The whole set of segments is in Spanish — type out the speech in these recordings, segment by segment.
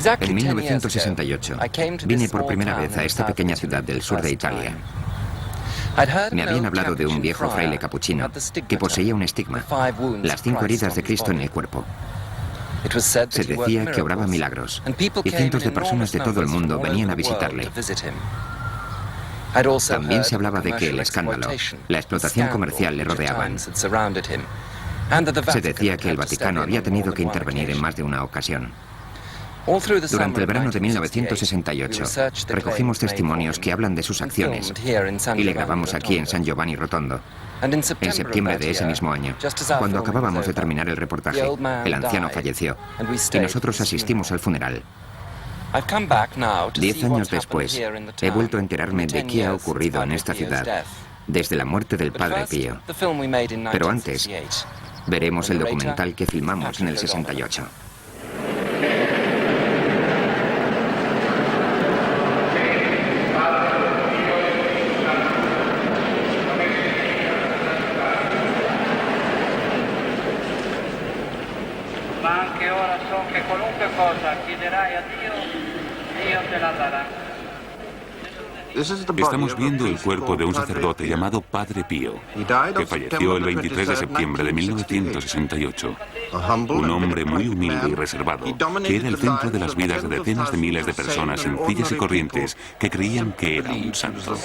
En 1968 vine por primera vez a esta pequeña ciudad del sur de Italia. Me habían hablado de un viejo fraile capuchino que poseía un estigma, las 5 heridas de Cristo en el cuerpo. Se decía que obraba milagros y cientos de personas de todo el mundo venían a visitarle. También se hablaba de que el escándalo, la explotación comercial le rodeaban. Se decía que el Vaticano había tenido que intervenir en más de una ocasión. Durante el verano de 1968 recogimos testimonios que hablan de sus acciones y le grabamos aquí en San Giovanni Rotondo. En septiembre de ese mismo año, cuando acabábamos de terminar el reportaje, el anciano falleció y nosotros asistimos al funeral. 10 años después, he vuelto a enterarme de qué ha ocurrido en esta ciudad desde la muerte del Padre Pío. Pero antes, veremos el documental que filmamos en el 68. Estamos viendo el cuerpo de un sacerdote llamado Padre Pío, que falleció el 23 de septiembre de 1968. Un hombre muy humilde y reservado, que era el centro de las vidas de decenas de miles de personas sencillas y corrientes que creían que era un santo.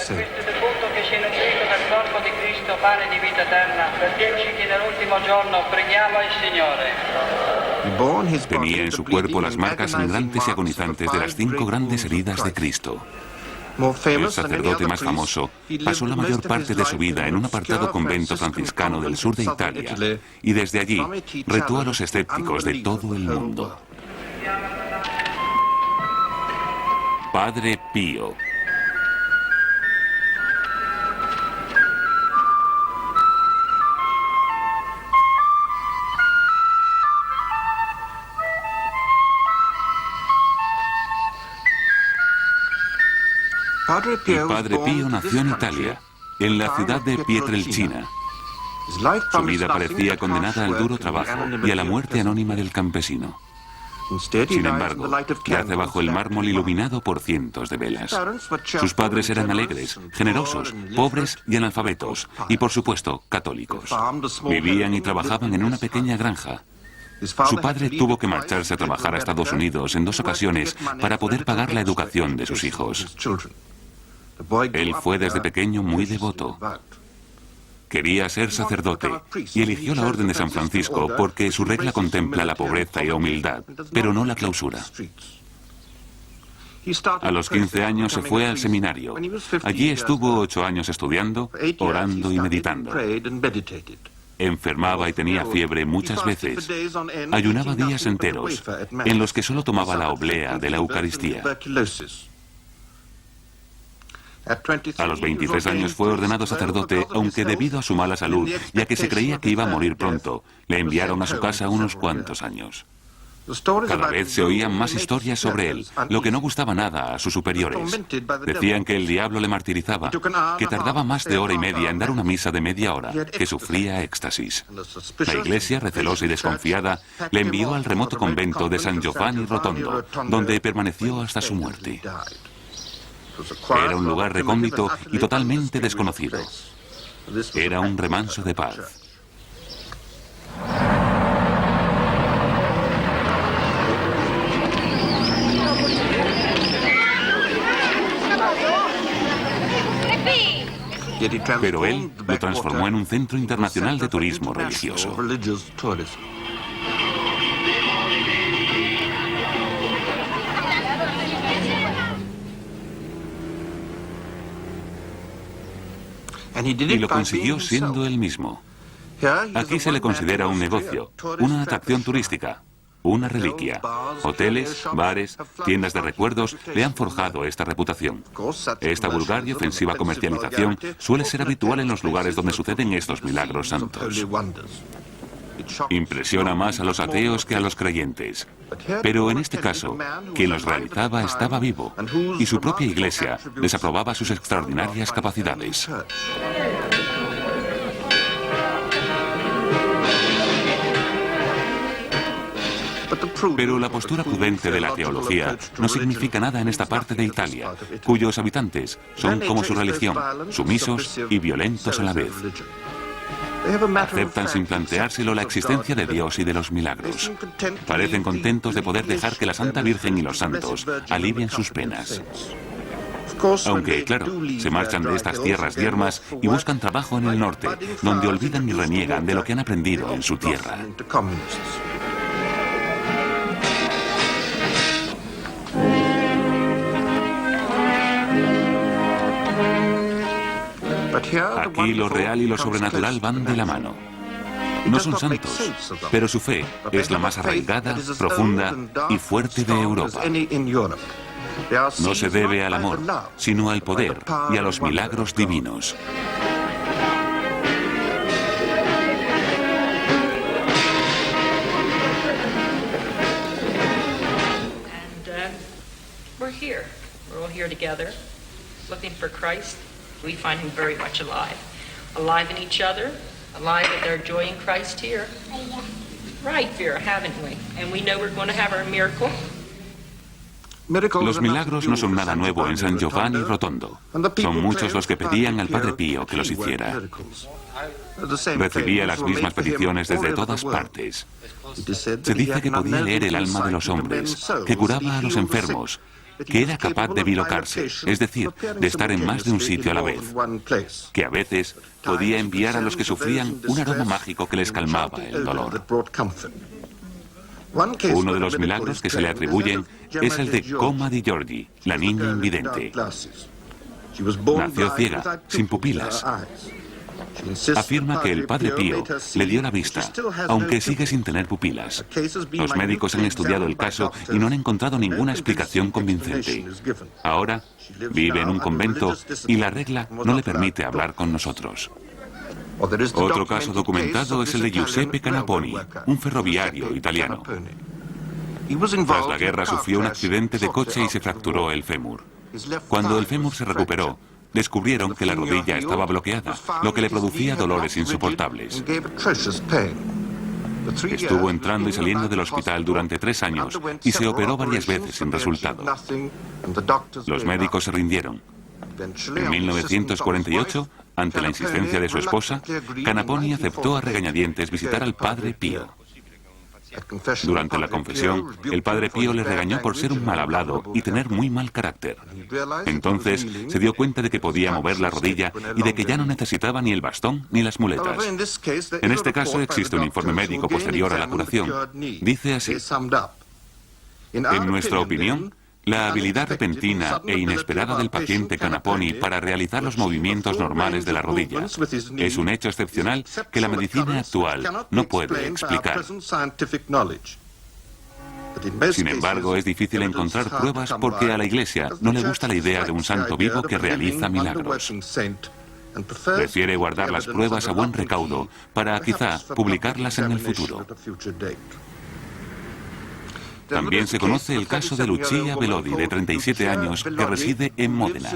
Tenía en su cuerpo las marcas sangrantes y agonizantes de las 5 grandes heridas de Cristo. El sacerdote más famoso pasó la mayor parte de su vida en un apartado convento franciscano del sur de Italia y desde allí retó a los escépticos de todo el mundo. Padre Pío. El Padre Pío nació en Italia, en la ciudad de Pietrelcina. Su vida parecía condenada al duro trabajo y a la muerte anónima del campesino. Sin embargo, yace bajo el mármol iluminado por cientos de velas. Sus padres eran alegres, generosos, pobres y analfabetos, y por supuesto, católicos. Vivían y trabajaban en una pequeña granja. Su padre tuvo que marcharse a trabajar a Estados Unidos en 2 ocasiones para poder pagar la educación de sus hijos. Él fue desde pequeño muy devoto. Quería ser sacerdote y eligió la Orden de San Francisco porque su regla contempla la pobreza y la humildad, pero no la clausura. A los 15 años se fue al seminario. Allí estuvo 8 años estudiando, orando y meditando. Enfermaba y tenía fiebre muchas veces. Ayunaba días enteros, en los que solo tomaba la oblea de la Eucaristía. A los 23 años fue ordenado sacerdote, aunque debido a su mala salud, ya que se creía que iba a morir pronto, le enviaron a su casa unos cuantos años. Cada vez se oían más historias sobre él, lo que no gustaba nada a sus superiores. Decían que el diablo le martirizaba, que tardaba más de hora y media en dar una misa de media hora, que sufría éxtasis. La iglesia, recelosa y desconfiada, le envió al remoto convento de San Giovanni Rotondo, donde permaneció hasta su muerte. Era un lugar recóndito y totalmente desconocido. Era un remanso de paz. Pero él lo transformó en un centro internacional de turismo religioso. Y lo consiguió siendo él mismo. Aquí se le considera un negocio, una atracción turística, una reliquia. Hoteles, bares, tiendas de recuerdos le han forjado esta reputación. Esta vulgar y ofensiva comercialización suele ser habitual en los lugares donde suceden estos milagros santos. Impresiona más a los ateos que a los creyentes. Pero en este caso, quien los realizaba estaba vivo y su propia iglesia desaprobaba sus extraordinarias capacidades. Pero la postura prudente de la teología no significa nada en esta parte de Italia, cuyos habitantes son como su religión, sumisos y violentos a la vez. Aceptan sin planteárselo la existencia de Dios y de los milagros. Parecen contentos de poder dejar que la Santa Virgen y los santos alivien sus penas. Aunque, claro, se marchan de estas tierras yermas y buscan trabajo en el norte, donde olvidan y reniegan de lo que han aprendido en su tierra. Aquí lo real y lo sobrenatural van de la mano. No son santos, pero su fe es la más arraigada, profunda y fuerte de Europa. No se debe al amor, sino al poder y a los milagros divinos. We're all here together, looking for Christ. We find him very much alive. Alive in each other, alive with our joy in Christ here. Right, Vera, haven't we? And we know we're going to have our miracle. Los milagros no son nada nuevo en San Giovanni Rotondo. Son muchos los que pedían al Padre Pío que los hiciera. Recibía las mismas peticiones desde todas partes. Se dice que podía leer el alma de los hombres, que curaba a los enfermos, que era capaz de bilocarse, es decir, de estar en más de un sitio a la vez, que a veces podía enviar a los que sufrían un aroma mágico que les calmaba el dolor. Uno de los milagros que se le atribuyen es el de Coma di Giorgi, la niña invidente. Nació ciega, sin pupilas. Afirma que el Padre Pío le dio la vista, aunque sigue sin tener pupilas. Los médicos han estudiado el caso y no han encontrado ninguna explicación convincente. Ahora vive en un convento y la regla no le permite hablar con nosotros. Otro caso documentado es el de Giuseppe Canaponi, un ferroviario italiano. Tras la guerra sufrió un accidente de coche y se fracturó el fémur. Cuando el fémur se recuperó, descubrieron que la rodilla estaba bloqueada, lo que le producía dolores insoportables. Estuvo entrando y saliendo del hospital durante 3 años y se operó varias veces sin resultado. Los médicos se rindieron. En 1948, ante la insistencia de su esposa, Canaponi aceptó a regañadientes visitar al Padre Pío. Durante la confesión, el Padre Pío le regañó por ser un mal hablado y tener muy mal carácter. Entonces se dio cuenta de que podía mover la rodilla y de que ya no necesitaba ni el bastón ni las muletas. En este caso existe un informe médico posterior a la curación. Dice así: en nuestra opinión, la habilidad repentina e inesperada del paciente Canaponi para realizar los movimientos normales de la rodilla es un hecho excepcional que la medicina actual no puede explicar. Sin embargo, es difícil encontrar pruebas porque a la Iglesia no le gusta la idea de un santo vivo que realiza milagros. Prefiere guardar las pruebas a buen recaudo para quizá publicarlas en el futuro. También se conoce el caso de Lucia Belodi, de 37 años, que reside en Módena.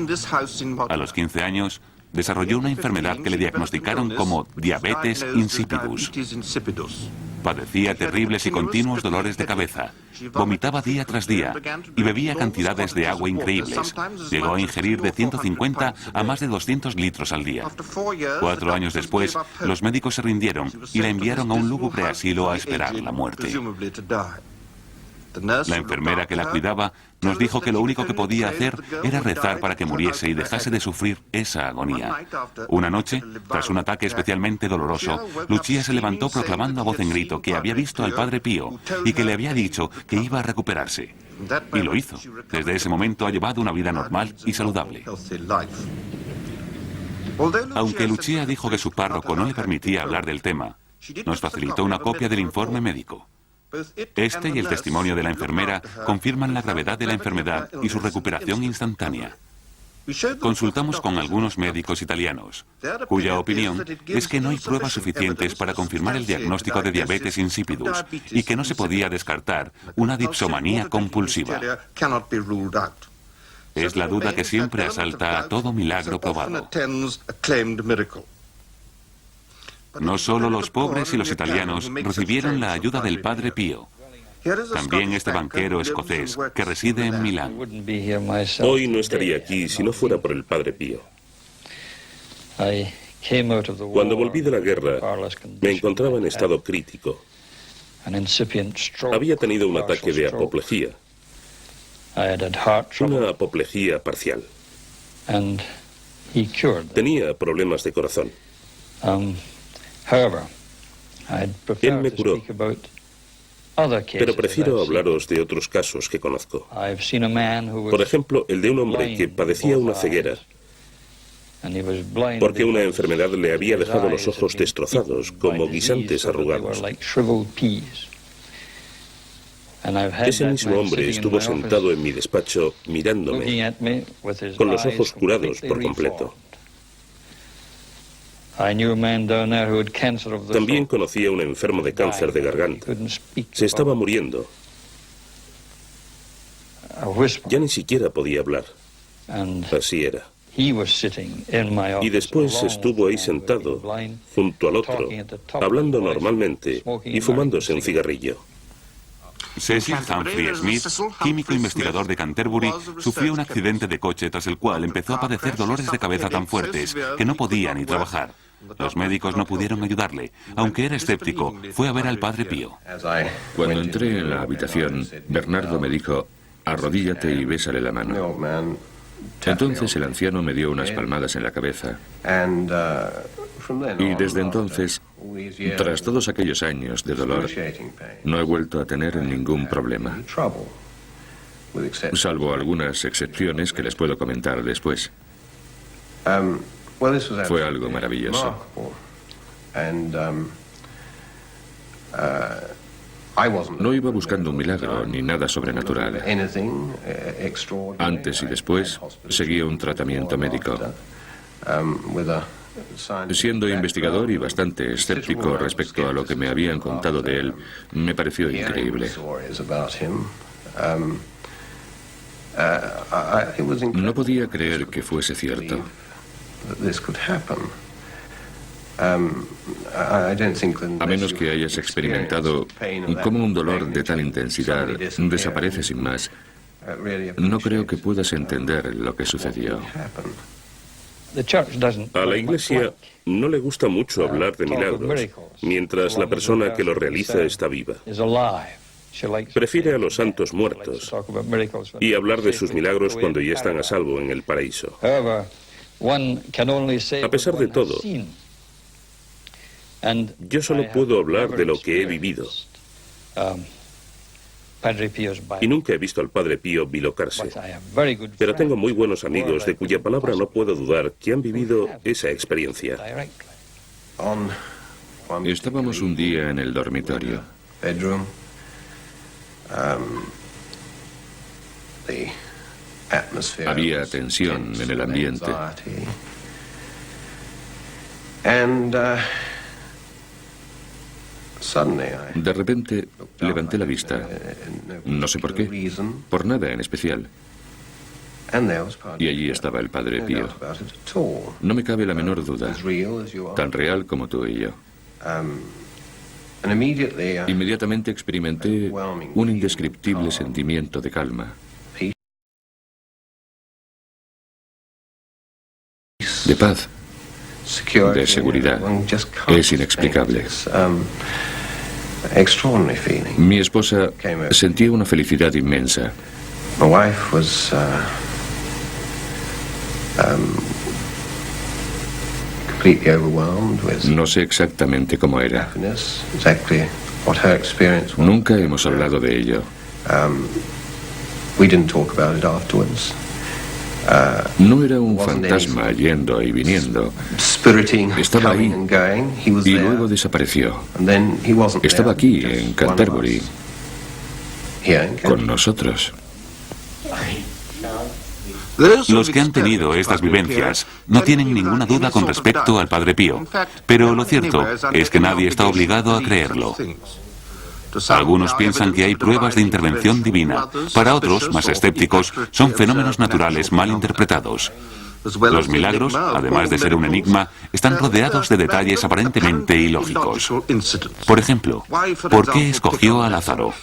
A los 15 años, desarrolló una enfermedad que le diagnosticaron como diabetes insipidus. Padecía terribles y continuos dolores de cabeza, vomitaba día tras día y bebía cantidades de agua increíbles. Llegó a ingerir de 150 a más de 200 litros al día. 4 años después, los médicos se rindieron y la enviaron a un lúgubre asilo a esperar la muerte. La enfermera que la cuidaba nos dijo que lo único que podía hacer era rezar para que muriese y dejase de sufrir esa agonía. Una noche, tras un ataque especialmente doloroso, Lucia se levantó proclamando a voz en grito que había visto al Padre Pío y que le había dicho que iba a recuperarse. Y lo hizo. Desde ese momento ha llevado una vida normal y saludable. Aunque Lucia dijo que su párroco no le permitía hablar del tema, nos facilitó una copia del informe médico. Este y el testimonio de la enfermera confirman la gravedad de la enfermedad y su recuperación instantánea. Consultamos con algunos médicos italianos, cuya opinión es que no hay pruebas suficientes para confirmar el diagnóstico de diabetes insipidus y que no se podía descartar una dipsomanía compulsiva. Es la duda que siempre asalta a todo milagro probado. No solo los pobres y los italianos recibieron la ayuda del Padre Pío. También este banquero escocés que reside en Milán. Hoy no estaría aquí si no fuera por el Padre Pío. Cuando volví de la guerra, me encontraba en estado crítico. Había tenido un ataque de apoplejía, una apoplejía parcial. Tenía problemas de corazón. Él me curó, pero prefiero hablaros de otros casos que conozco. Por ejemplo, el de un hombre que padecía una ceguera porque una enfermedad le había dejado los ojos destrozados, como guisantes arrugados. Ese mismo hombre estuvo sentado en mi despacho mirándome, con los ojos curados por completo. También conocí a un enfermo de cáncer de garganta. Se estaba muriendo. Ya ni siquiera podía hablar. Así era. Y después estuvo ahí sentado, junto al otro, hablando normalmente y fumándose un cigarrillo. Cecil Humphrey Smith, químico investigador de Canterbury, sufrió un accidente de coche tras el cual empezó a padecer dolores de cabeza tan fuertes que no podía ni trabajar. Los médicos no pudieron ayudarle. Aunque era escéptico, fue a ver al Padre Pío. Cuando entré en la habitación, Bernardo me dijo: arrodíllate y bésale la mano. Entonces el anciano me dio unas palmadas en la cabeza. Y desde entonces, tras todos aquellos años de dolor, no he vuelto a tener ningún problema. Salvo algunas excepciones que les puedo comentar después. Fue algo maravilloso. No iba buscando un milagro ni nada sobrenatural. Antes y después seguía un tratamiento médico. Siendo investigador y bastante escéptico respecto a lo que me habían contado de él, me pareció increíble. No podía creer que fuese cierto. A menos que hayas experimentado cómo un dolor de tal intensidad desaparece sin más, no creo que puedas entender lo que sucedió. A la Iglesia no le gusta mucho hablar de milagros, mientras la persona que lo realiza está viva. Prefiere a los santos muertos y hablar de sus milagros cuando ya están a salvo en el paraíso. A pesar de todo, yo solo puedo hablar de lo que he vivido. Y nunca he visto al Padre Pío bilocarse. Pero tengo muy buenos amigos de cuya palabra no puedo dudar que han vivido esa experiencia. Estábamos un día en el dormitorio. Había tensión en el ambiente. De repente levanté la vista. No sé por qué. Por nada en especial. Y allí estaba el Padre Pío. No me cabe la menor duda. Tan real como tú y yo. Inmediatamente experimenté un indescriptible sentimiento de calma. De paz. De seguridad. Es inexplicable. Mi esposa sentía una felicidad inmensa. No sé exactamente cómo era. Nunca hemos hablado de ello. No era un fantasma yendo y viniendo. Estaba ahí y luego desapareció. Estaba aquí, en Canterbury, con nosotros. Los que han tenido estas vivencias no tienen ninguna duda con respecto al Padre Pío, pero lo cierto es que nadie está obligado a creerlo. Algunos piensan que hay pruebas de intervención divina. Para otros, más escépticos, son fenómenos naturales mal interpretados. Los milagros, además de ser un enigma, están rodeados de detalles aparentemente ilógicos. Por ejemplo, ¿por qué escogió a Lázaro?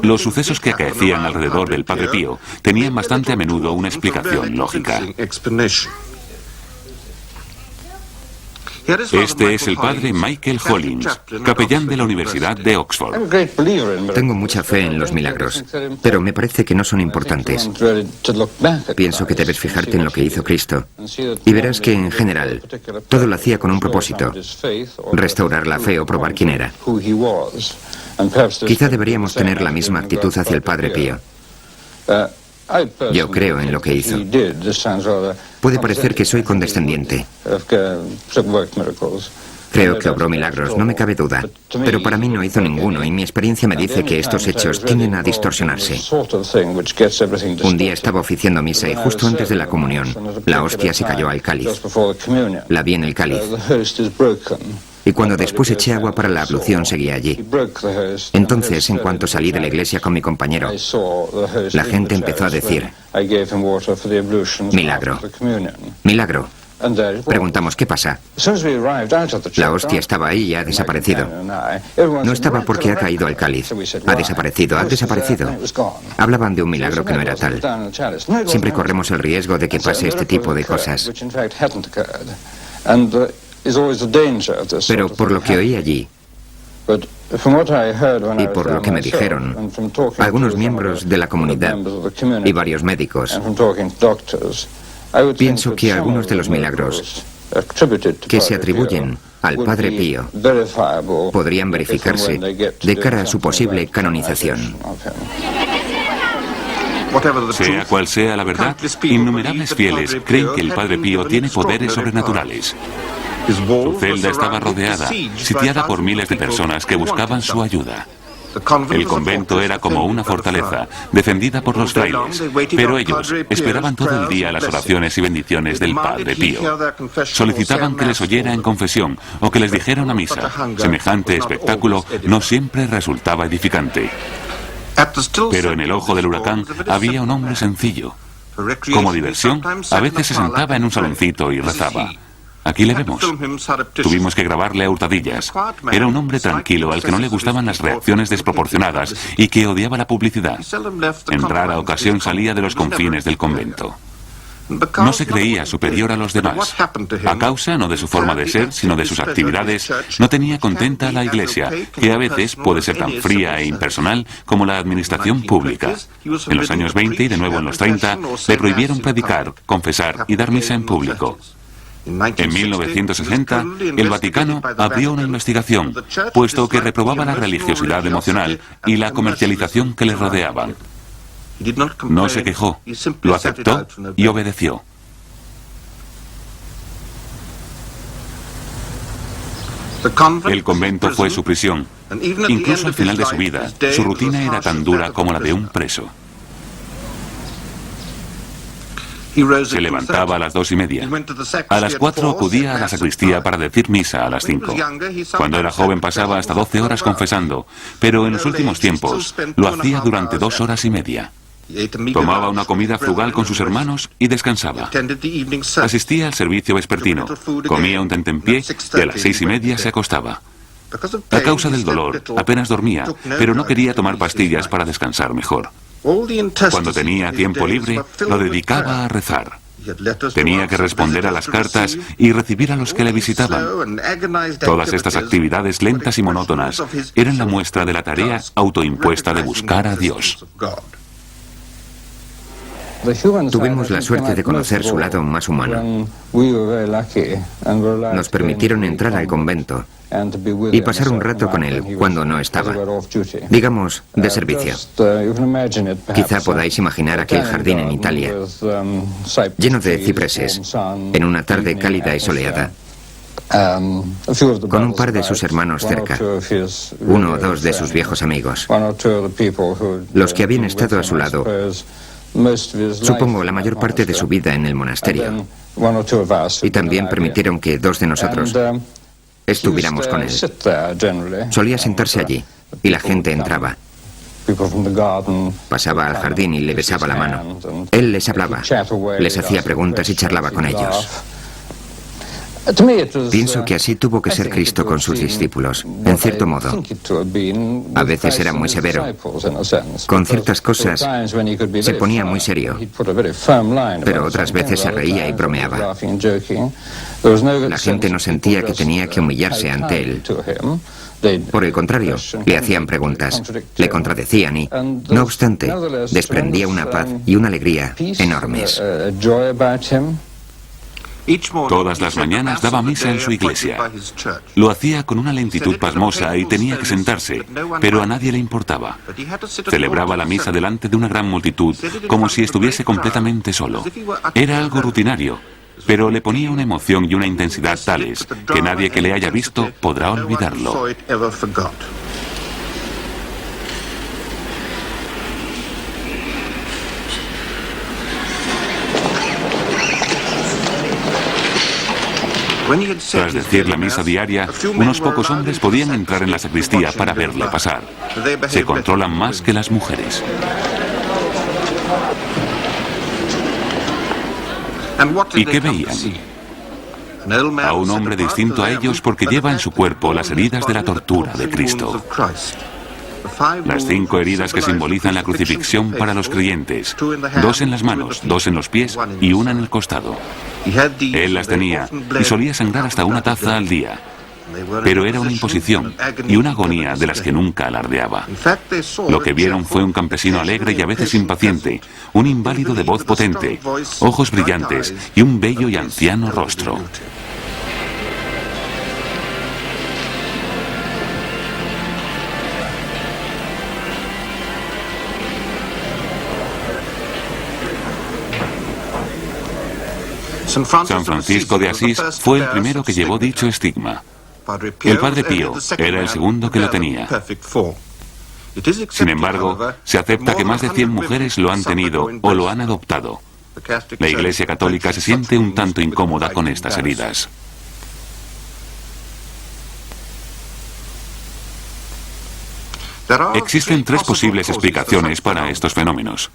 Los sucesos que acaecían alrededor del Padre Pío tenían bastante a menudo una explicación lógica. Este es el padre Michael Hollins, capellán de la Universidad de Oxford. Tengo mucha fe en los milagros, pero me parece que no son importantes. Pienso que debes fijarte en lo que hizo Cristo y verás que, en general, todo lo hacía con un propósito: restaurar la fe o probar quién era. Quizá deberíamos tener la misma actitud hacia el Padre Pío. Yo creo en lo que hizo. Puede parecer que soy condescendiente. Creo que obró milagros, no me cabe duda. Pero para mí no hizo ninguno y mi experiencia me dice que estos hechos tienden a distorsionarse. Un día estaba oficiando misa y justo antes de la comunión, la hostia se cayó al cáliz. La vi en el cáliz. Y cuando después eché agua para la ablución, seguía allí. Entonces, en cuanto salí de la iglesia con mi compañero, la gente empezó a decir: milagro, milagro. Preguntamos: ¿qué pasa? La hostia estaba ahí y ha desaparecido. No estaba porque ha caído al cáliz. Ha desaparecido, ha desaparecido. Hablaban de un milagro que no era tal. Siempre corremos el riesgo de que pase este tipo de cosas. Pero por lo que oí allí, y por lo que me dijeron algunos miembros de la comunidad y varios médicos, pienso que algunos de los milagros que se atribuyen al Padre Pío podrían verificarse de cara a su posible canonización. Sea cual sea la verdad, innumerables fieles creen que el Padre Pío tiene poderes sobrenaturales. Su celda estaba rodeada, sitiada por miles de personas que buscaban su ayuda. El convento era como una fortaleza, defendida por los frailes, pero ellos esperaban todo el día las oraciones y bendiciones del Padre Pío. Solicitaban que les oyera en confesión o que les dijera una misa. Semejante espectáculo no siempre resultaba edificante. Pero en el ojo del huracán había un hombre sencillo. Como diversión, a veces se sentaba en un saloncito y rezaba. Aquí le vemos. Tuvimos que grabarle a hurtadillas. Era un hombre tranquilo al que no le gustaban las reacciones desproporcionadas y que odiaba la publicidad. En rara ocasión salía de los confines del convento. No se creía superior a los demás. A causa no de su forma de ser, sino de sus actividades, no tenía contenta a la Iglesia, que a veces puede ser tan fría e impersonal como la administración pública. En los años 20 y de nuevo en los 30, le prohibieron predicar, confesar y dar misa en público. En 1960, el Vaticano abrió una investigación, puesto que reprobaba la religiosidad emocional y la comercialización que le rodeaba. No se quejó, lo aceptó y obedeció. El convento fue su prisión. Incluso al final de su vida, su rutina era tan dura como la de un preso. Se levantaba a las 2:30. A las 4 acudía a la sacristía para decir misa a las 5. Cuando era joven pasaba hasta 12 horas confesando, pero en los últimos tiempos lo hacía durante 2 horas y media. Tomaba una comida frugal con sus hermanos y descansaba. Asistía al servicio vespertino, comía un tentempié y a las 6:30 se acostaba. A causa del dolor, apenas dormía, pero no quería tomar pastillas para descansar mejor. Cuando tenía tiempo libre, lo dedicaba a rezar. Tenía que responder a las cartas y recibir a los que le visitaban. Todas estas actividades lentas y monótonas eran la muestra de la tarea autoimpuesta de buscar a Dios. Tuvimos la suerte de conocer su lado más humano. Nos permitieron entrar al convento y pasar un rato con él cuando no estaba, digamos, de servicio. Quizá podáis imaginar aquel jardín en Italia, lleno de cipreses, en una tarde cálida y soleada, con un par de sus hermanos cerca, 1 o 2 de sus viejos amigos, los que habían estado a su lado, supongo, la mayor parte de su vida en el monasterio, y también permitieron que 2 de nosotros estuviéramos con él. Solía sentarse allí y la gente entraba. Pasaba al jardín y le besaba la mano. Él les hablaba, les hacía preguntas y charlaba con ellos. Pienso que así tuvo que ser Cristo con sus discípulos, en cierto modo. A veces era muy severo. Con ciertas cosas se ponía muy serio, pero otras veces se reía y bromeaba. La gente no sentía que tenía que humillarse ante él. Por el contrario, le hacían preguntas, le contradecían y, no obstante, desprendía una paz y una alegría enormes. Todas las mañanas daba misa en su iglesia. Lo hacía con una lentitud pasmosa y tenía que sentarse, pero a nadie le importaba. Celebraba la misa delante de una gran multitud, como si estuviese completamente solo. Era algo rutinario, pero le ponía una emoción y una intensidad tales que nadie que le haya visto podrá olvidarlo. Tras decir la misa diaria, unos pocos hombres podían entrar en la sacristía para verle pasar. Se controlan más que las mujeres. ¿Y qué veían? A un hombre distinto a ellos porque lleva en su cuerpo las heridas de la tortura de Cristo. Las 5 heridas que simbolizan la crucifixión para los creyentes, 2 en las manos, 2 en los pies y 1 en el costado. Él las tenía y solía sangrar hasta una taza al día. Pero era una imposición y una agonía de las que nunca alardeaba. Lo que vieron fue un campesino alegre y a veces impaciente, un inválido de voz potente, ojos brillantes y un bello y anciano rostro. San Francisco de Asís fue el primero que llevó dicho estigma. El Padre Pío era el segundo que lo tenía. Sin embargo, se acepta que más de 100 mujeres lo han tenido o lo han adoptado. La Iglesia Católica se siente un tanto incómoda con estas heridas. Existen 3 posibles explicaciones para estos fenómenos.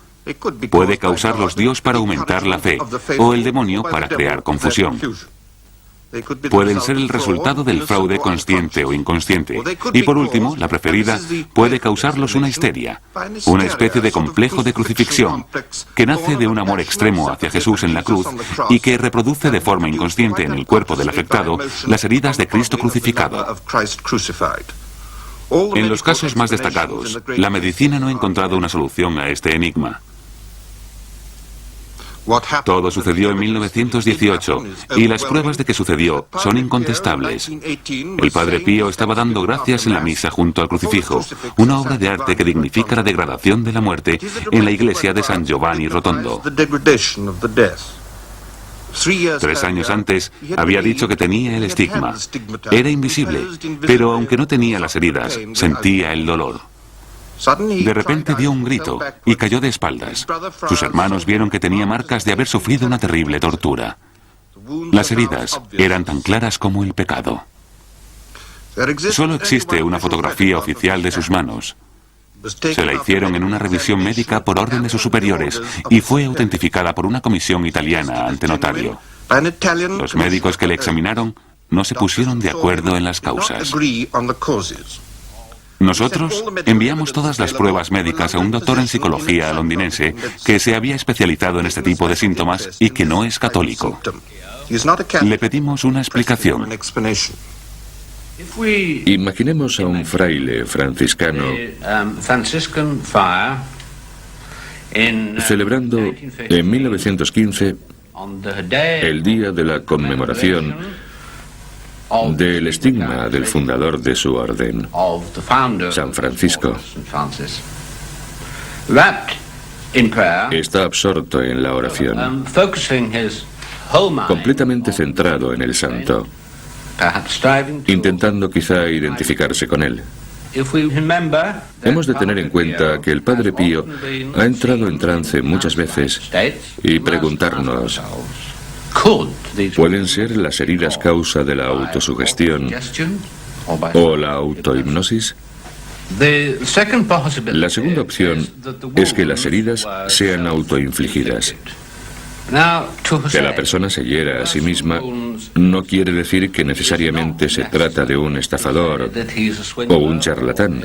Puede causarlos Dios para aumentar la fe, o el demonio para crear confusión. Pueden ser el resultado del fraude consciente o inconsciente. Y por último, la preferida, puede causarlos una histeria, una especie de complejo de crucifixión, que nace de un amor extremo hacia Jesús en la cruz y que reproduce de forma inconsciente en el cuerpo del afectado las heridas de Cristo crucificado. En los casos más destacados, la medicina no ha encontrado una solución a este enigma. Todo sucedió en 1918 y las pruebas de que sucedió son incontestables. El Padre Pío estaba dando gracias en la misa junto al crucifijo, una obra de arte que dignifica la degradación de la muerte en la iglesia de San Giovanni Rotondo. 3 años antes había dicho que tenía el estigma. Era invisible, pero aunque no tenía las heridas, sentía el dolor. De repente dio un grito y cayó de espaldas. Sus hermanos vieron que tenía marcas de haber sufrido una terrible tortura. Las heridas eran tan claras como el pecado. Solo existe una fotografía oficial de sus manos. Se la hicieron en una revisión médica por orden de sus superiores y fue autentificada por una comisión italiana ante notario. Los médicos que le examinaron no se pusieron de acuerdo en las causas. Nosotros enviamos todas las pruebas médicas a un doctor en psicología londinense que se había especializado en este tipo de síntomas y que no es católico. Le pedimos una explicación. Imaginemos a un fraile franciscano celebrando en 1915 el día de la conmemoración del estigma del fundador de su orden, San Francisco. Está absorto en la oración, completamente centrado en el santo, intentando quizá identificarse con él. Hemos de tener en cuenta que el Padre Pío ha entrado en trance muchas veces y preguntarnos: ¿pueden ser las heridas causa de la autosugestión o la autohipnosis? La segunda opción es que las heridas sean autoinfligidas. Que la persona se hiera a sí misma no quiere decir que necesariamente se trata de un estafador o un charlatán.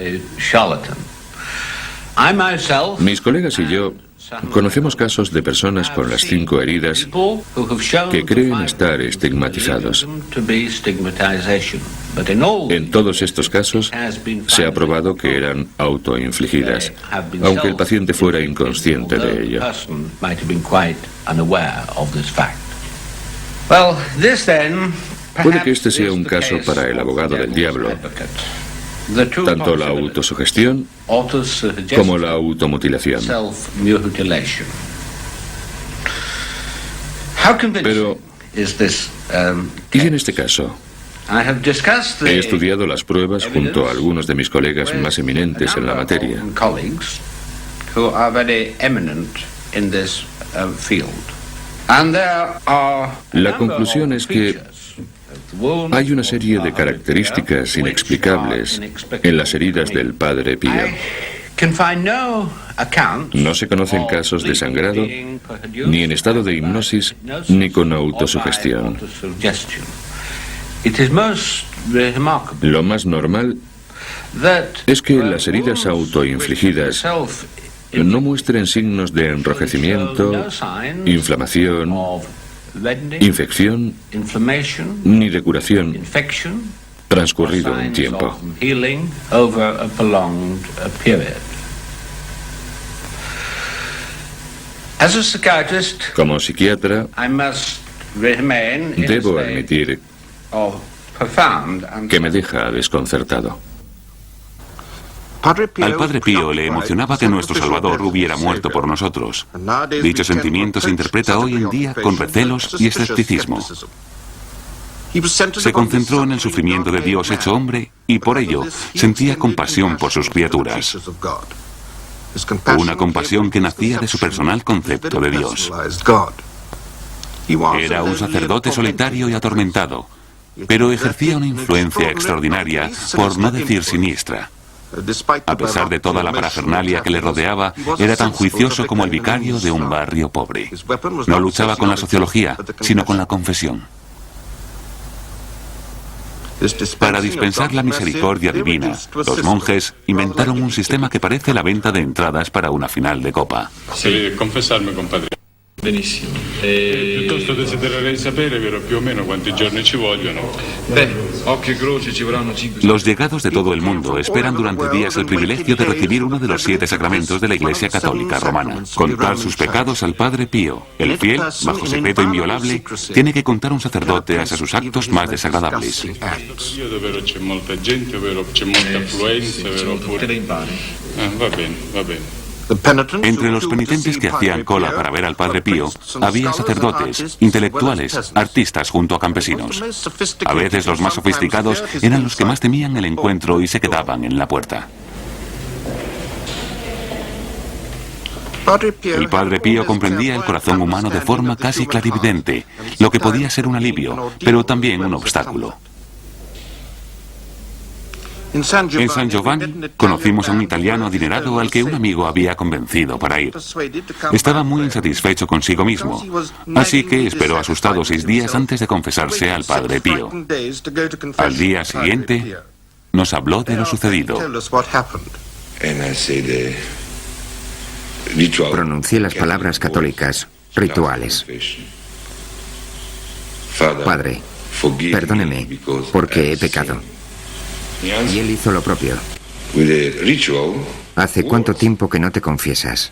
Mis colegas y yo conocemos casos de personas con las 5 heridas que creen estar estigmatizados. En todos estos casos se ha probado que eran autoinfligidas, aunque el paciente fuera inconsciente de ello. Puede que este sea un caso para el abogado del diablo. Tanto la autosugestión como la automutilación. Pero, ¿y en este caso? He estudiado las pruebas junto a algunos de mis colegas más eminentes en la materia. La conclusión es que hay una serie de características inexplicables en las heridas del Padre Pío. No se conocen casos de sangrado, ni en estado de hipnosis, ni con autosugestión. Lo más normal es que las heridas autoinfligidas no muestren signos de enrojecimiento, inflamación, infección ni de curación transcurrido un tiempo. Como psiquiatra, debo admitir que me deja desconcertado. Al Padre Pío le emocionaba que nuestro Salvador hubiera muerto por nosotros. Dicho sentimiento se interpreta hoy en día con recelos y escepticismo. Se concentró en el sufrimiento de Dios hecho hombre y por ello sentía compasión por sus criaturas. Una compasión que nacía de su personal concepto de Dios. Era un sacerdote solitario y atormentado, pero ejercía una influencia extraordinaria, por no decir siniestra. A pesar de toda la parafernalia que le rodeaba, era tan juicioso como el vicario de un barrio pobre. No luchaba con la sociología, sino con la confesión. Para dispensar la misericordia divina, los monjes inventaron un sistema que parece la venta de entradas para una final de copa. Sí, confesarme, compadre. Benissimo. Piuttosto desidererei sapere, vero, più o meno quanti giorni ci vogliono. Occhio e croce ci vorranno 5. Los llegados de todo el mundo esperan durante días el privilegio de recibir uno de los 7 sacramentos de la Iglesia Católica Romana. Contar sus pecados al Padre Pío. El fiel, bajo secreto inviolable, tiene que contar un sacerdote hacia sus actos más desagradables. In questo periodo, vero, c'è molta gente, vero, c'è molta affluenza, vero, pure. Va bene, va bene. Entre los penitentes que hacían cola para ver al Padre Pío, había sacerdotes, intelectuales, artistas junto a campesinos. A veces los más sofisticados eran los que más temían el encuentro y se quedaban en la puerta. El Padre Pío comprendía el corazón humano de forma casi clarividente, lo que podía ser un alivio, pero también un obstáculo. En San Giovanni conocimos a un italiano adinerado al que un amigo había convencido para ir. Estaba muy insatisfecho consigo mismo, así que esperó asustado 6 días antes de confesarse al Padre Pío. Al día siguiente nos habló de lo sucedido. Pronuncié las palabras católicas, rituales. Padre, perdóneme, porque he pecado. Y él hizo lo propio. ¿Hace cuánto tiempo que no te confiesas?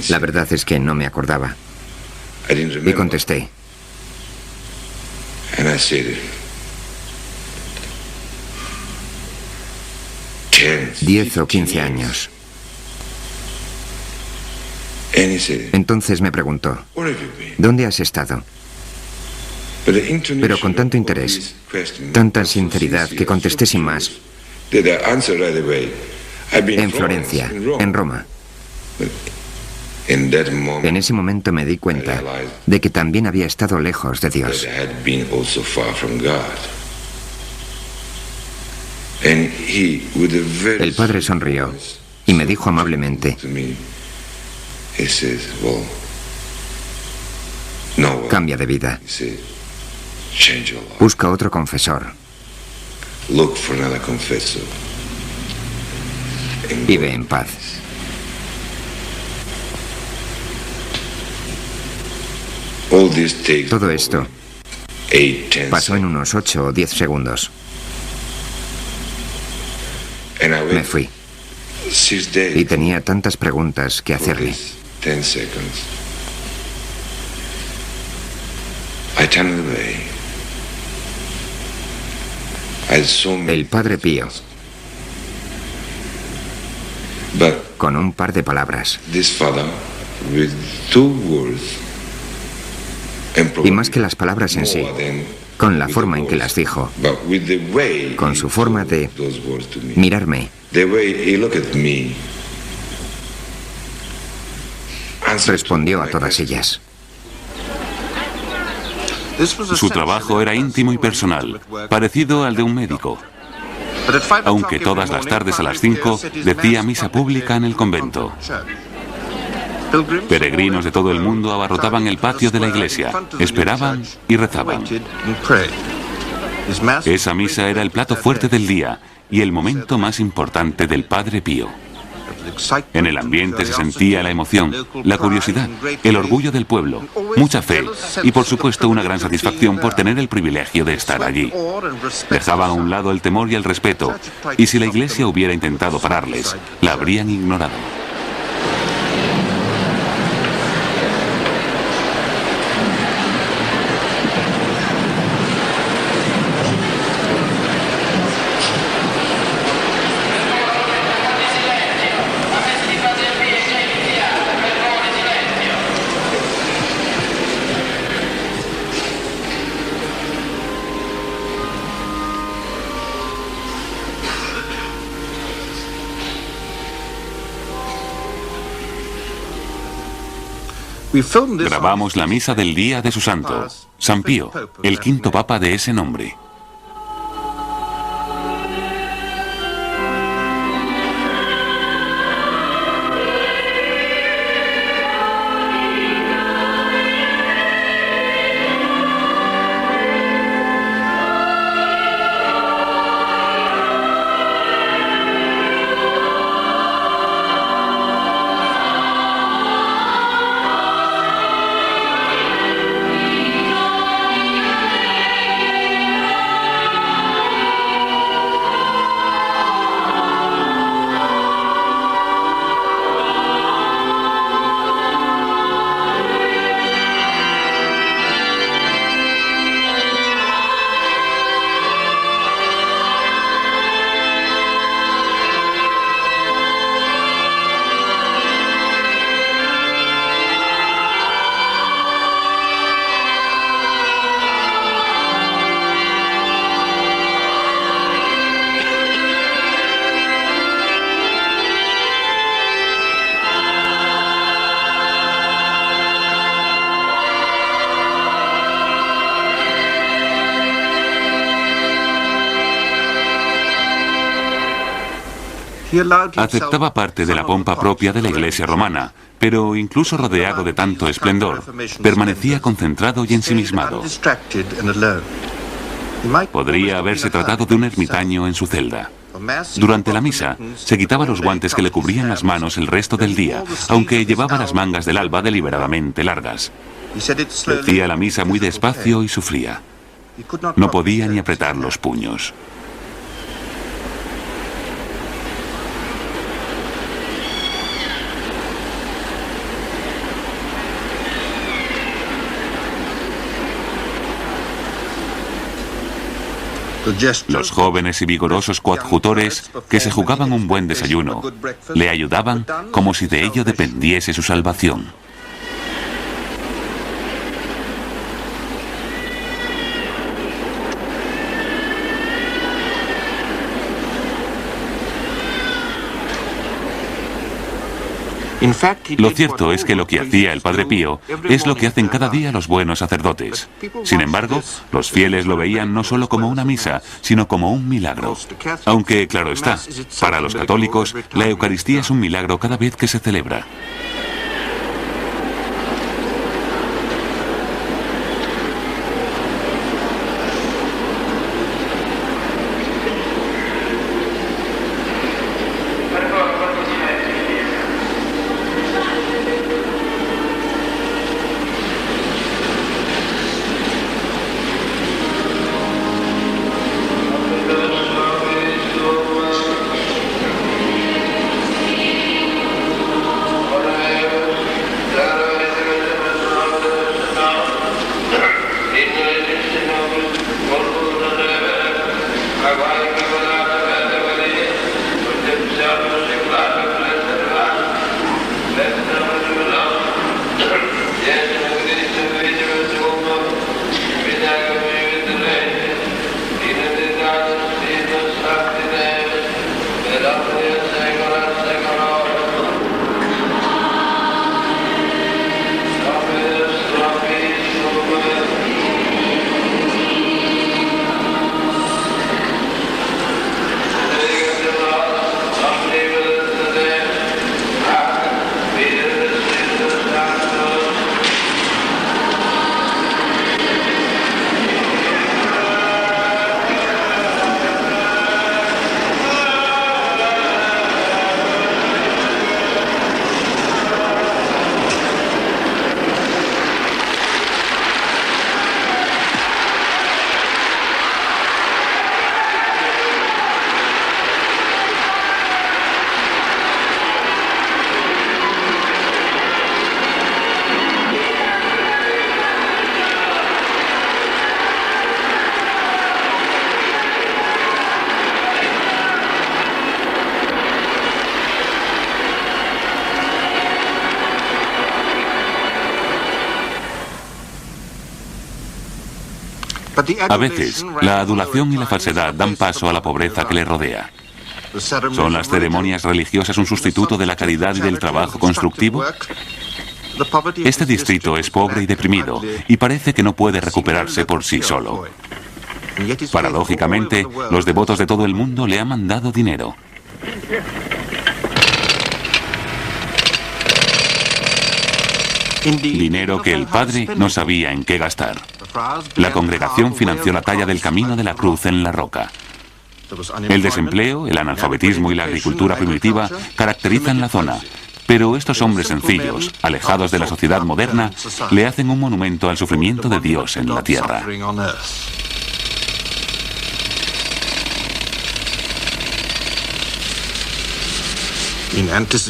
La verdad es que no me acordaba. Y contesté. 10 o 15 años. Entonces me preguntó, ¿dónde has estado? Pero con tanto interés, tanta sinceridad, que contesté sin más. En Florencia, en Roma. En ese momento me di cuenta de que también había estado El padre sonrió y me dijo amablemente: cambia de vida. Busca otro confesor. Vive en paz. Todo esto pasó en unos 8 o 10 segundos. Me fui. Y tenía tantas preguntas que hacerle. El padre Pío, con un par de palabras, y más que las palabras en sí, con la forma en que las dijo, con su forma de mirarme, respondió a todas ellas. Su trabajo era íntimo y personal, parecido al de un médico. Aunque todas las tardes a las 5 decía misa pública en el convento. Peregrinos de todo el mundo abarrotaban el patio de la iglesia, esperaban y rezaban. Esa misa era el plato fuerte del día y el momento más importante del Padre Pío. En el ambiente se sentía la emoción, la curiosidad, el orgullo del pueblo, mucha fe y por supuesto una gran satisfacción por tener el privilegio de estar allí. Dejaban a un lado el temor y el respeto, y si la iglesia hubiera intentado pararles, la habrían ignorado. Grabamos la misa del día de su santo, San Pío, el quinto papa de ese nombre. Aceptaba parte de la pompa propia de la iglesia romana, pero incluso rodeado de tanto esplendor, permanecía concentrado y ensimismado. Podría haberse tratado de un ermitaño en su celda. Durante la misa, se quitaba los guantes que le cubrían las manos el resto del día, aunque llevaba las mangas del alba deliberadamente largas. Decía la misa muy despacio y sufría. No podía ni apretar los puños. Los jóvenes y vigorosos coadjutores que se jugaban un buen desayuno le ayudaban como si de ello dependiese su salvación. Lo cierto es que lo que hacía el Padre Pío es lo que hacen cada día los buenos sacerdotes. Sin embargo, los fieles lo veían no solo como una misa, sino como un milagro. Aunque, claro está, para los católicos, la Eucaristía es un milagro cada vez que se celebra. A veces, la adulación y la falsedad dan paso a la pobreza que le rodea. ¿Son las ceremonias religiosas un sustituto de la caridad y del trabajo constructivo? Este distrito es pobre y deprimido y parece que no puede recuperarse por sí solo. Paradójicamente, los devotos de todo el mundo le han mandado dinero. Dinero que el padre no sabía en qué gastar. La congregación financió la talla del camino de la cruz en la roca. El desempleo, el analfabetismo y la agricultura primitiva caracterizan la zona, pero estos hombres sencillos, alejados de la sociedad moderna, le hacen un monumento al sufrimiento de Dios en la tierra.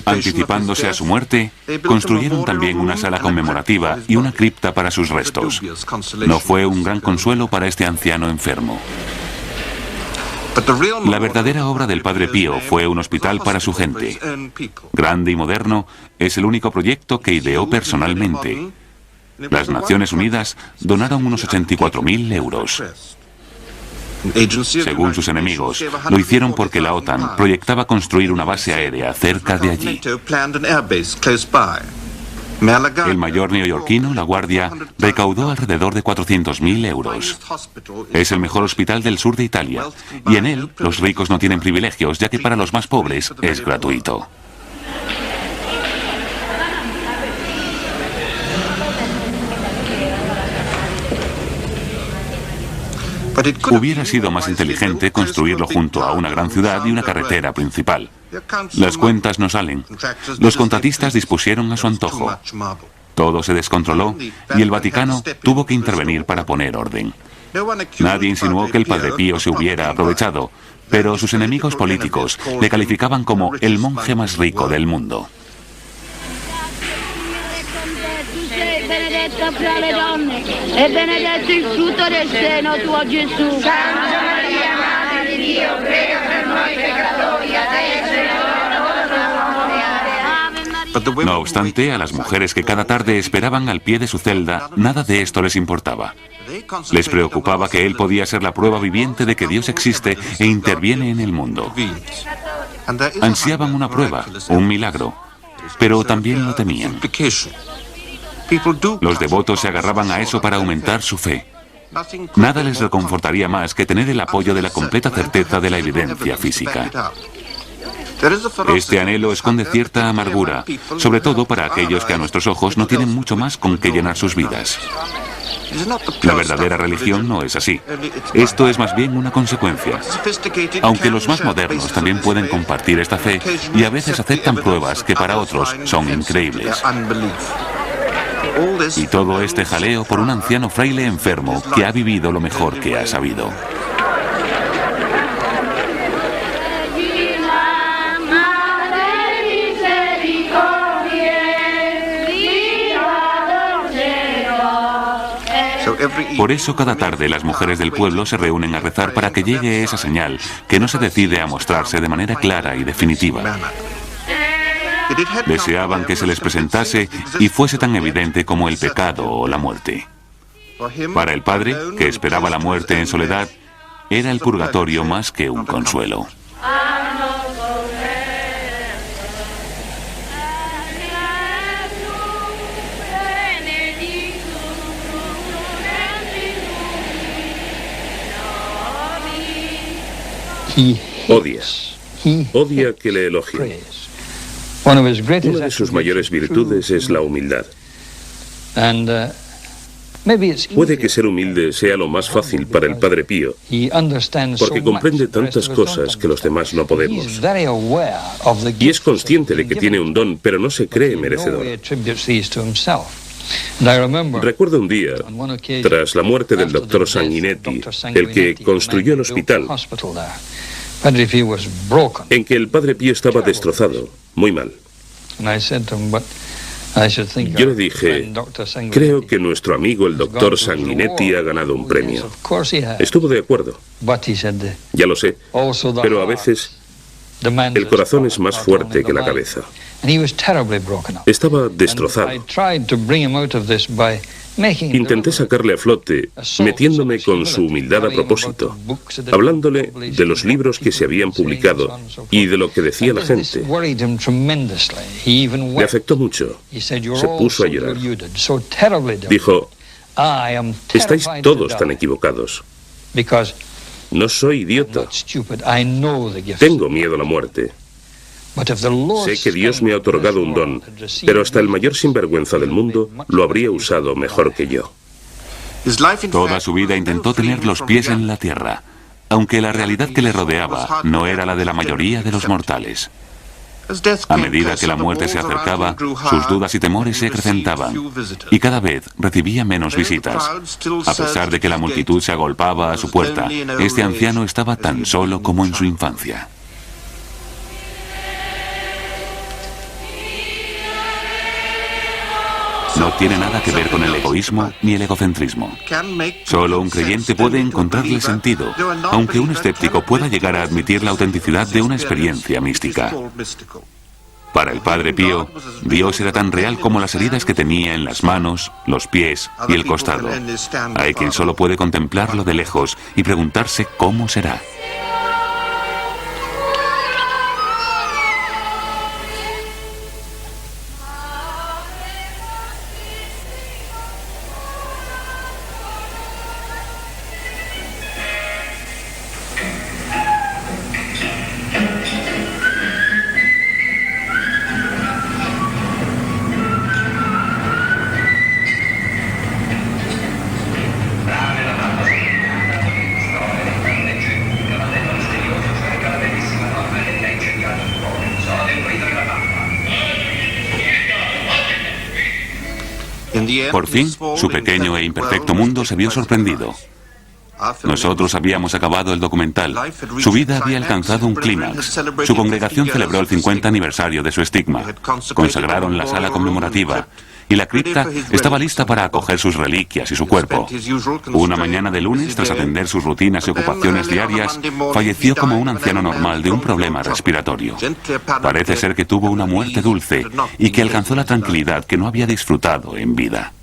Anticipándose a su muerte, construyeron también una sala conmemorativa y una cripta para sus restos. No fue un gran consuelo para este anciano enfermo. La verdadera obra del Padre Pío fue un hospital para su gente. Grande y moderno, es el único proyecto que ideó personalmente. Las Naciones Unidas donaron unos 84.000 euros. Según sus enemigos, lo hicieron porque la OTAN proyectaba construir una base aérea cerca de allí. El mayor neoyorquino, La Guardia, recaudó alrededor de 400.000 euros. Es el mejor hospital del sur de Italia, y en él los ricos no tienen privilegios, ya que para los más pobres es gratuito. Hubiera sido más inteligente construirlo junto a una gran ciudad y una carretera principal. Las cuentas no salen. Los contratistas dispusieron a su antojo. Todo se descontroló y el Vaticano tuvo que intervenir para poner orden. Nadie insinuó que el Padre Pío se hubiera aprovechado, pero sus enemigos políticos le calificaban como el monje más rico del mundo. Benedetta fra le donne e benedetto il frutto del seno tuo Gesù. Santa Maria, Madre di Dio, prega per noi peccatori, adesso e nell'ora. No obstante, a las mujeres que cada tarde esperaban al pie de su celda, nada de esto les importaba. Les preocupaba que él podía ser la prueba viviente de que Dios existe e interviene en el mundo. Ansiaban una prueba, un milagro. pero también lo temían. Los devotos se agarraban a eso para aumentar su fe. Nada les reconfortaría más que tener el apoyo de la completa certeza de la evidencia física. Este anhelo esconde cierta amargura, sobre todo para aquellos que a nuestros ojos no tienen mucho más con qué llenar sus vidas. La verdadera religión no es así. Esto es más bien una consecuencia. Aunque los más modernos también pueden compartir esta fe y a veces aceptan pruebas que para otros son increíbles. Y todo este jaleo por un anciano fraile enfermo que ha vivido lo mejor que ha sabido. Por eso cada tarde las mujeres del pueblo se reúnen a rezar para que llegue esa señal que no se decide a mostrarse de manera clara y definitiva. Deseaban que se les presentase y fuese tan evidente como el pecado o la muerte. Para el padre, que esperaba la muerte en soledad, era el purgatorio más que un consuelo. Odia que le elogien. Una de sus mayores virtudes es la humildad. Puede que ser humilde sea lo más fácil para el Padre Pío, porque comprende tantas cosas que los demás no podemos. Y es consciente de que tiene un don, pero no se cree merecedor. Recuerdo un día, tras la muerte del doctor Sanguinetti, el que construyó el hospital, en que el Padre Pío estaba destrozado, muy mal. Yo le dije, creo que nuestro amigo el doctor Sanguinetti ha ganado un premio. Estuvo de acuerdo. Ya lo sé, pero a veces el corazón es más fuerte que la cabeza. Estaba destrozado. Intenté sacarle a flote, metiéndome con su humildad a propósito, hablándole de los libros que se habían publicado y de lo que decía la gente. Le afectó mucho. Se puso a llorar. Dijo, estáis todos tan equivocados. No soy idiota. Tengo miedo a la muerte. Sé que Dios me ha otorgado un don, pero hasta el mayor sinvergüenza del mundo lo habría usado mejor que yo. Toda su vida intentó tener los pies en la tierra, aunque la realidad que le rodeaba no era la de la mayoría de los mortales. A medida que la muerte se acercaba, sus dudas y temores se acrecentaban, y cada vez recibía menos visitas. A pesar de que la multitud se agolpaba a su puerta, este anciano estaba tan solo como en su infancia. No tiene nada que ver con el egoísmo ni el egocentrismo. Solo un creyente puede encontrarle sentido, aunque un escéptico pueda llegar a admitir la autenticidad de una experiencia mística. Para el Padre Pío, Dios era tan real como las heridas que tenía en las manos, los pies y el costado. Hay quien solo puede contemplarlo de lejos y preguntarse cómo será. Por fin, su pequeño e imperfecto mundo se vio sorprendido. Nosotros habíamos acabado el documental. Su vida había alcanzado un clímax. Su congregación celebró el 50 aniversario de su estigma. Consagraron la sala conmemorativa. Y la cripta estaba lista para acoger sus reliquias y su cuerpo. Una mañana de lunes, tras atender sus rutinas y ocupaciones diarias, falleció como un anciano normal de un problema respiratorio. Parece ser que tuvo una muerte dulce y que alcanzó la tranquilidad que no había disfrutado en vida.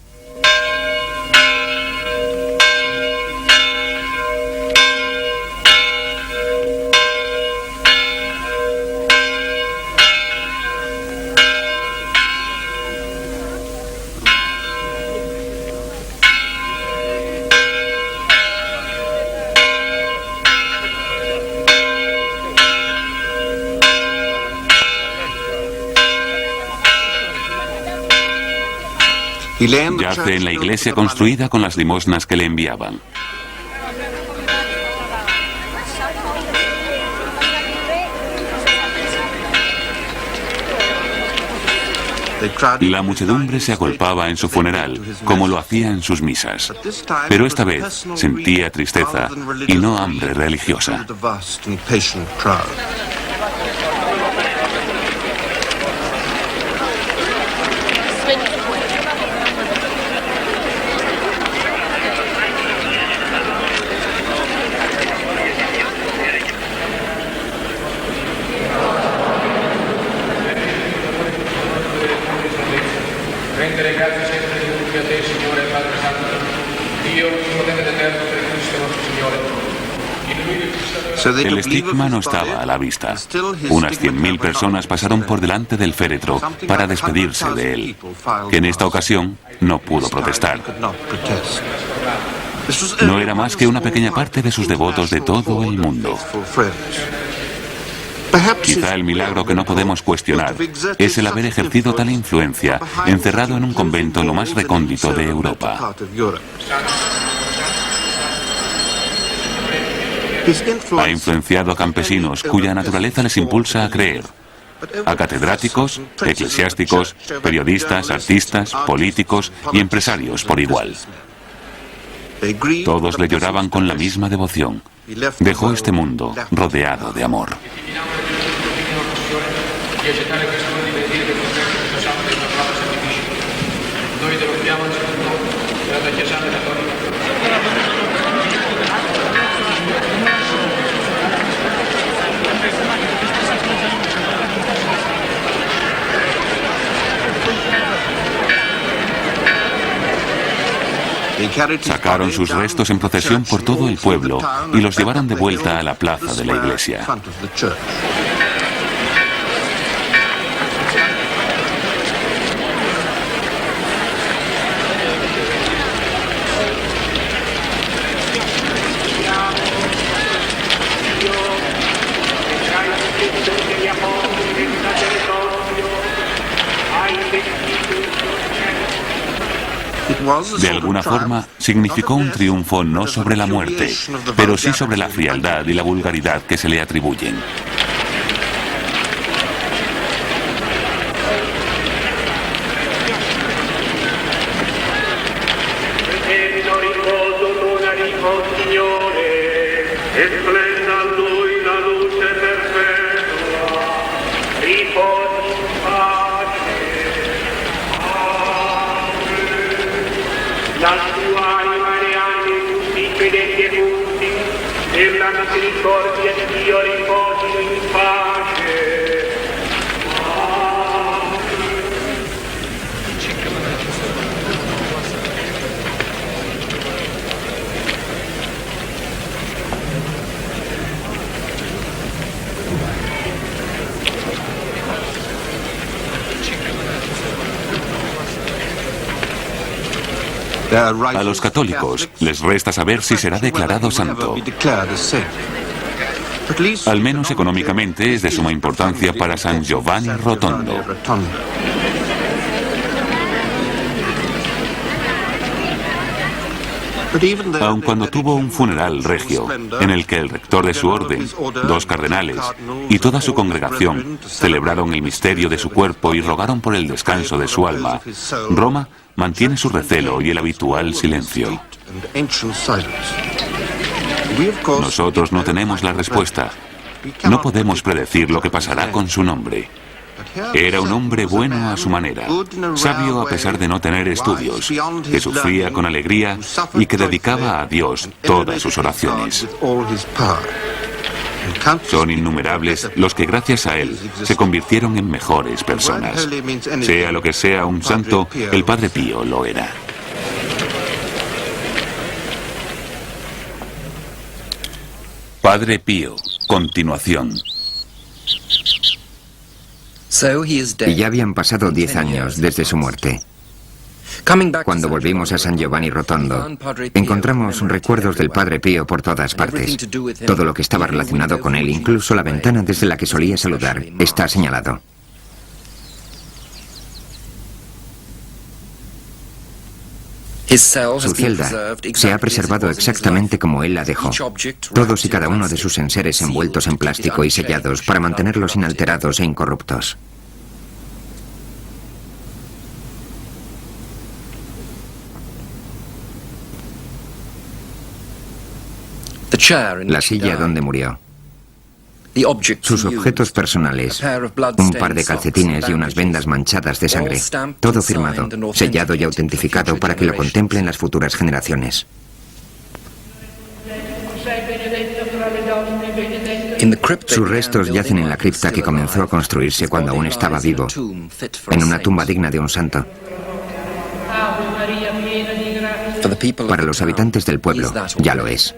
Yace en la iglesia construida con las limosnas que le enviaban. La muchedumbre se agolpaba en su funeral, como lo hacía en sus misas. Pero esta vez sentía tristeza y no hambre religiosa. El estigma no estaba a la vista. Unas 100.000 personas pasaron por delante del féretro para despedirse de él, que en esta ocasión no pudo protestar. No era más que una pequeña parte de sus devotos de todo el mundo. Quizá el milagro que no podemos cuestionar es el haber ejercido tal influencia encerrado en un convento en lo más recóndito de Europa. Ha influenciado a campesinos cuya naturaleza les impulsa a creer, a catedráticos, eclesiásticos, periodistas, artistas, políticos y empresarios por igual. Todos le lloraban con la misma devoción. Dejó este mundo rodeado de amor. Sacaron sus restos en procesión por todo el pueblo y los llevaron de vuelta a la plaza de la iglesia. De alguna forma, significó un triunfo no sobre la muerte, pero sí sobre la frialdad y la vulgaridad que se le atribuyen. A los católicos les resta saber si será declarado santo. Al menos económicamente es de suma importancia para San Giovanni Rotondo. Aun cuando tuvo un funeral regio, en el que el rector de su orden, 2 cardenales y toda su congregación celebraron el misterio de su cuerpo y rogaron por el descanso de su alma, Roma mantiene su recelo y el habitual silencio. Nosotros no tenemos la respuesta. No podemos predecir lo que pasará con su nombre. Era un hombre bueno a su manera, sabio a pesar de no tener estudios, que sufría con alegría y que dedicaba a Dios todas sus oraciones. Son innumerables los que gracias a él se convirtieron en mejores personas. Sea lo que sea un santo, el Padre Pío lo era. Padre Pío, continuación. Y ya habían pasado 10 años desde su muerte. Cuando volvimos a San Giovanni Rotondo, encontramos recuerdos del Padre Pío por todas partes. Todo lo que estaba relacionado con él, incluso la ventana desde la que solía saludar, está señalado. Su celda se ha preservado exactamente como él la dejó. Todos y cada uno de sus enseres envueltos en plástico y sellados para mantenerlos inalterados e incorruptos. La silla donde murió. Sus objetos personales, un par de calcetines y unas vendas manchadas de sangre, todo firmado, sellado y autentificado para que lo contemplen las futuras generaciones. Sus restos yacen en la cripta que comenzó a construirse cuando aún estaba vivo, en una tumba digna de un santo. Para los habitantes del pueblo, ya lo es.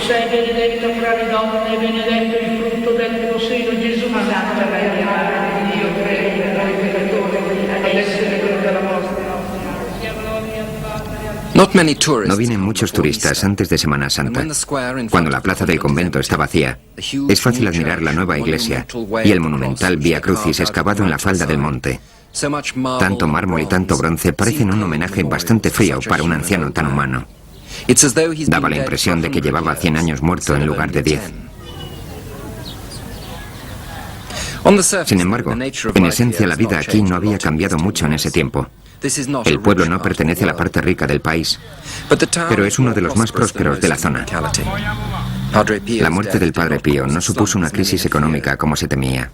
Sei benedetta fra le donne e benedetto il frutto del tuo seno, Gesù. Santa Maria, Madre di Dio, prega per noi peccatori, adesso è l'ora della nostra. No vienen muchos turistas antes de Semana Santa. Cuando la plaza del convento está vacía, es fácil admirar la nueva iglesia y el monumental Vía Crucis excavado en la falda del monte. Tanto mármol y tanto bronce parecen un homenaje bastante frío para un anciano tan humano. Daba la impresión de que llevaba 100 años muerto en lugar de 10. Sin embargo, en esencia la vida aquí no había cambiado mucho en ese tiempo. El pueblo no pertenece a la parte rica del país, pero es uno de los más prósperos de la zona. La muerte del Padre Pío no supuso una crisis económica como se temía.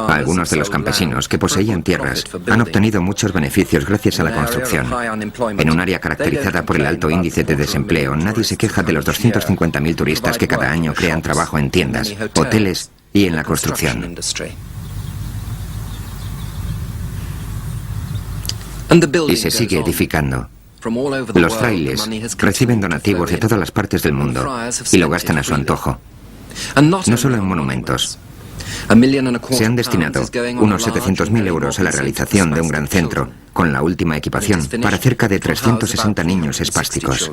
Algunos de los campesinos que poseían tierras han obtenido muchos beneficios gracias a la construcción. En un área caracterizada por el alto índice de desempleo, nadie se queja de los 250.000 turistas que cada año crean trabajo en tiendas, hoteles y en la construcción. Y se sigue edificando. Los frailes reciben donativos de todas las partes del mundo y lo gastan a su antojo. No solo en monumentos. Se han destinado unos 700.000 euros a la realización de un gran centro, con la última equipación, para cerca de 360 niños espásticos.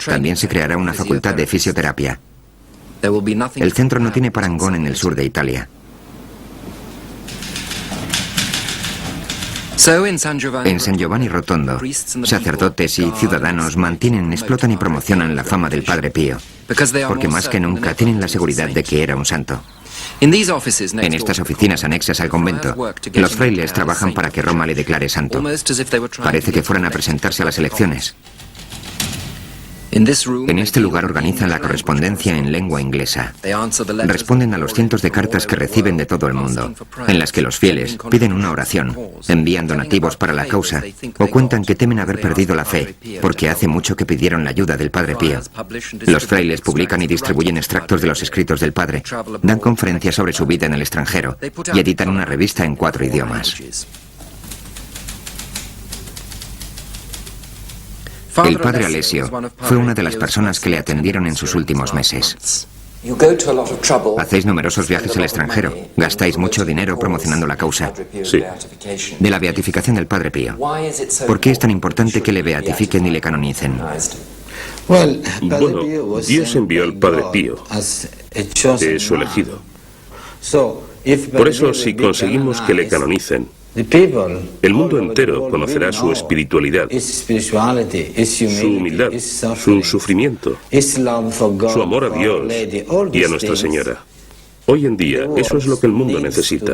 También se creará una facultad de fisioterapia. El centro no tiene parangón en el sur de Italia. En San Giovanni Rotondo, sacerdotes y ciudadanos mantienen, explotan y promocionan la fama del Padre Pío, porque más que nunca tienen la seguridad de que era un santo. En estas oficinas anexas al convento, los frailes trabajan para que Roma le declare santo. Parece que fueran a presentarse a las elecciones. En este lugar organizan la correspondencia en lengua inglesa. Responden a los cientos de cartas que reciben de todo el mundo, en las que los fieles piden una oración, envían donativos para la causa o cuentan que temen haber perdido la fe, porque hace mucho que pidieron la ayuda del Padre Pío. Los frailes publican y distribuyen extractos de los escritos del Padre, dan conferencias sobre su vida en el extranjero y editan una revista en 4 idiomas. El padre Alessio fue una de las personas que le atendieron en sus últimos meses. Hacéis numerosos viajes al extranjero, gastáis mucho dinero promocionando la causa. Sí. De la beatificación del Padre Pío. ¿Por qué es tan importante que le beatifiquen y le canonicen? Bueno, Dios envió al Padre Pío, es su elegido. Por eso, si conseguimos que le canonicen, el mundo entero conocerá su espiritualidad, su humildad, su sufrimiento, su amor a Dios y a Nuestra Señora. Hoy en día, eso es lo que el mundo necesita.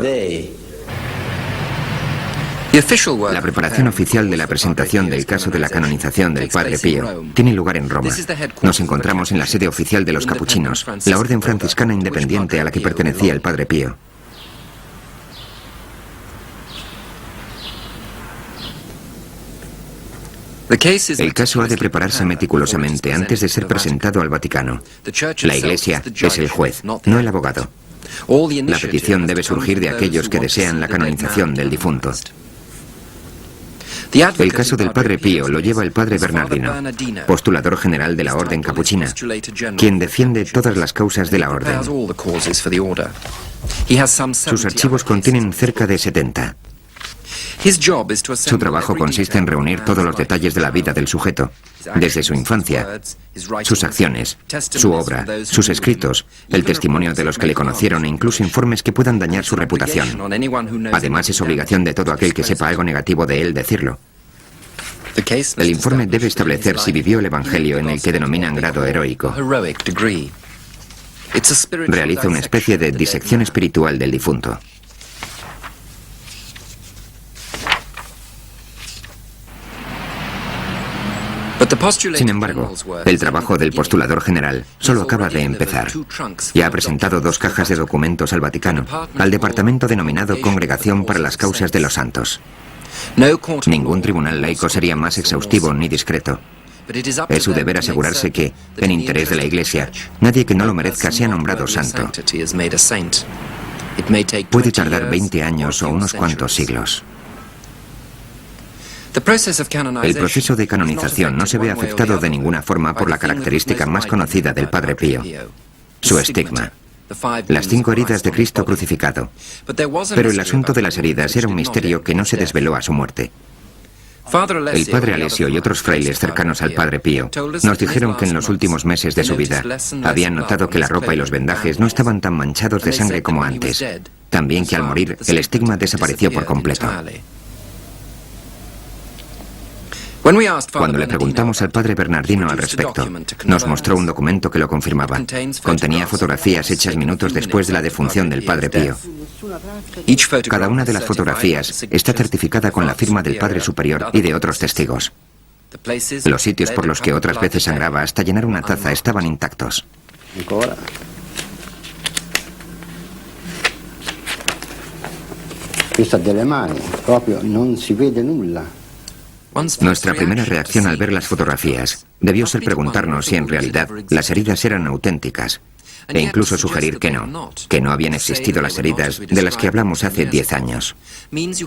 La preparación oficial de la presentación del caso de la canonización del Padre Pío tiene lugar en Roma. Nos encontramos en la sede oficial de los capuchinos, la orden franciscana independiente a la que pertenecía el Padre Pío. El caso ha de prepararse meticulosamente antes de ser presentado al Vaticano. La Iglesia es el juez, no el abogado. La petición debe surgir de aquellos que desean la canonización del difunto. El caso del Padre Pío lo lleva el Padre Bernardino, postulador general de la Orden Capuchina, quien defiende todas las causas de la Orden. Sus archivos contienen cerca de 70. Su trabajo consiste en reunir todos los detalles de la vida del sujeto, desde su infancia, sus acciones, su obra, sus escritos, el testimonio de los que le conocieron e incluso informes que puedan dañar su reputación. Además, es obligación de todo aquel que sepa algo negativo de él decirlo. El informe debe establecer si vivió el Evangelio en el que denominan grado heroico. Realiza una especie de disección espiritual del difunto. Sin embargo, el trabajo del postulador general solo acaba de empezar. Ya ha presentado 2 cajas de documentos al Vaticano, al departamento denominado Congregación para las Causas de los Santos. Ningún tribunal laico sería más exhaustivo ni discreto. Es su deber asegurarse que, en interés de la Iglesia, nadie que no lo merezca sea nombrado santo. Puede tardar 20 años o unos cuantos siglos. El proceso de canonización no se ve afectado de ninguna forma por la característica más conocida del Padre Pío, su estigma. Las 5 heridas de Cristo crucificado. Pero el asunto de las heridas era un misterio que no se desveló a su muerte. El padre Alessio y otros frailes cercanos al Padre Pío nos dijeron que en los últimos meses de su vida habían notado que la ropa y los vendajes no estaban tan manchados de sangre como antes. También que al morir el estigma desapareció por completo. Cuando le preguntamos al padre Bernardino al respecto, nos mostró un documento que lo confirmaba. Contenía fotografías hechas minutos después de la defunción del Padre Pío. Cada una de las fotografías está certificada con la firma del Padre Superior y de otros testigos. Los sitios por los que otras veces sangraba hasta llenar una taza estaban intactos. Questa delle mani, proprio non si vede nulla. Nuestra primera reacción al ver las fotografías debió ser preguntarnos si en realidad las heridas eran auténticas, e incluso sugerir que no habían existido las heridas de las que hablamos hace 10 años.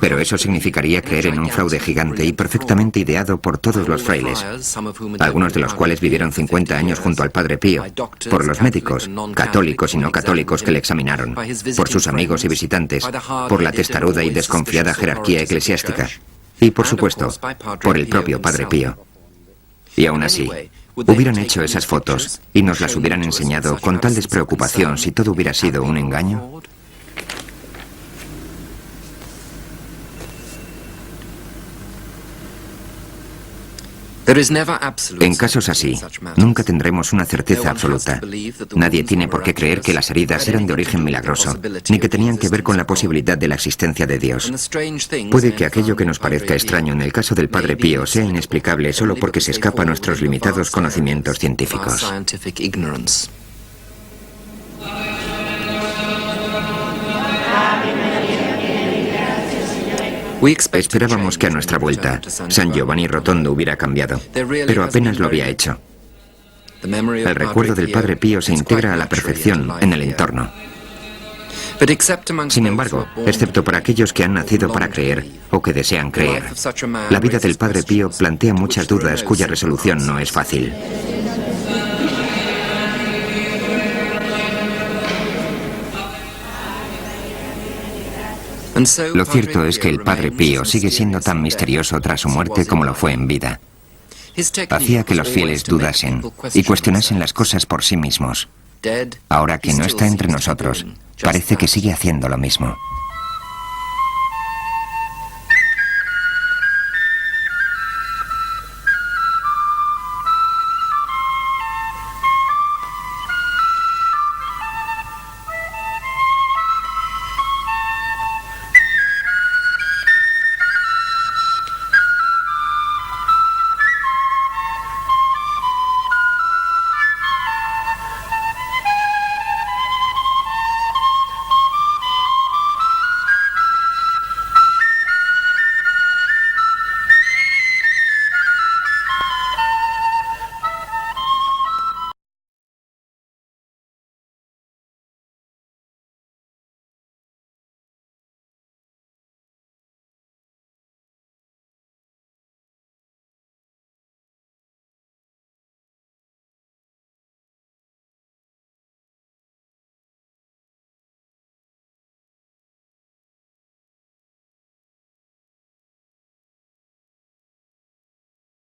Pero eso significaría creer en un fraude gigante y perfectamente ideado por todos los frailes, algunos de los cuales vivieron 50 años junto al Padre Pío, por los médicos, católicos y no católicos que le examinaron, por sus amigos y visitantes, por la testaruda y desconfiada jerarquía eclesiástica, y, por supuesto, por el propio Padre Pío. Y aún así, hubieran hecho esas fotos y nos las hubieran enseñado con tal despreocupación si todo hubiera sido un engaño. En casos así, nunca tendremos una certeza absoluta. Nadie tiene por qué creer que las heridas eran de origen milagroso, ni que tenían que ver con la posibilidad de la existencia de Dios. Puede que aquello que nos parezca extraño en el caso del Padre Pío sea inexplicable solo porque se escapa a nuestros limitados conocimientos científicos. Esperábamos que a nuestra vuelta San Giovanni Rotondo hubiera cambiado, pero apenas lo había hecho. El recuerdo del Padre Pío se integra a la perfección en el entorno. Sin embargo, excepto para aquellos que han nacido para creer o que desean creer, la vida del Padre Pío plantea muchas dudas cuya resolución no es fácil. Lo cierto es que el Padre Pío sigue siendo tan misterioso tras su muerte como lo fue en vida. Hacía que los fieles dudasen y cuestionasen las cosas por sí mismos. Ahora que no está entre nosotros, parece que sigue haciendo lo mismo.